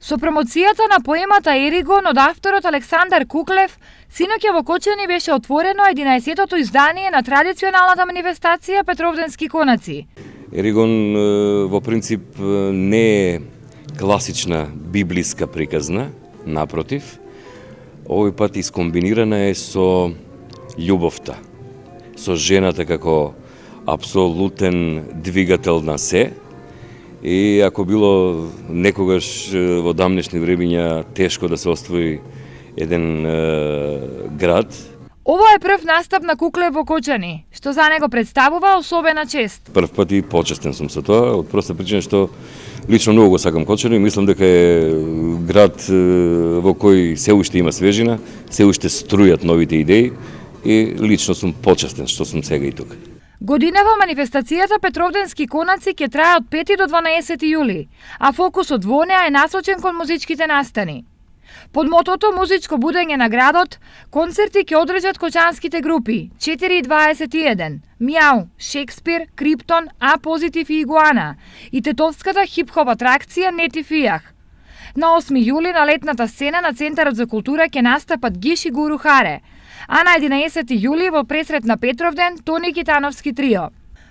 Со промоцијата на поемата Еригон од авторот Александар Куклев, синоќа во Кочани беше отворено 11-тото издание на традиционалната манифестација Петровденски конаци. Еригон во принцип не е класична библиска приказна, напротив, овој пат искомбинирана е со љубовта, со жената како апсолутен двигател на се. И ако било некогаш во дамнешни времиња тешко да се оствои еден град. Ова е прв настап на Куклев во Кочани, што за него представува особена чест. Прв пат и почестен сум со тоа, од проста причина што лично многу го сакам Кочани, мислам дека е град во кој се уште има свежина, се уште струјат новите идеи и лично сум почестен што сум сега и тука. Годинава манифестацијата Петровденски конаци ќе трае од 5 до 12 јули, а фокусот во неа е насочен кон музичките настани. Под мотото музичко будење на градот, концерти ќе одржат кочанските групи 421, Мјау, Шекспир, Криптон, А Позитив и Игуана и тетовската хип-хоп атракција Нети Фијах. На 8 јули на летната сцена на Центарот за култура ќе настапат Гиш и Гуру Харе, а на 11 јули во пресрет на Петровден Тони Китановски трио.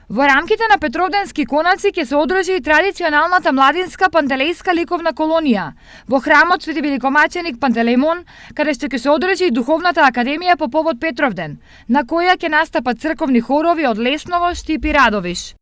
Во рамките на Петровденски конаци ќе се одржи и традиционалната младинска пантелејска ликовна колонија во храмот Свети великомаченик Пантелеймон, каде што ќе се одржи и духовната академија по повод Петровден, на која ќе настапат црковни хорови од Лесново, Штип и Радовиш.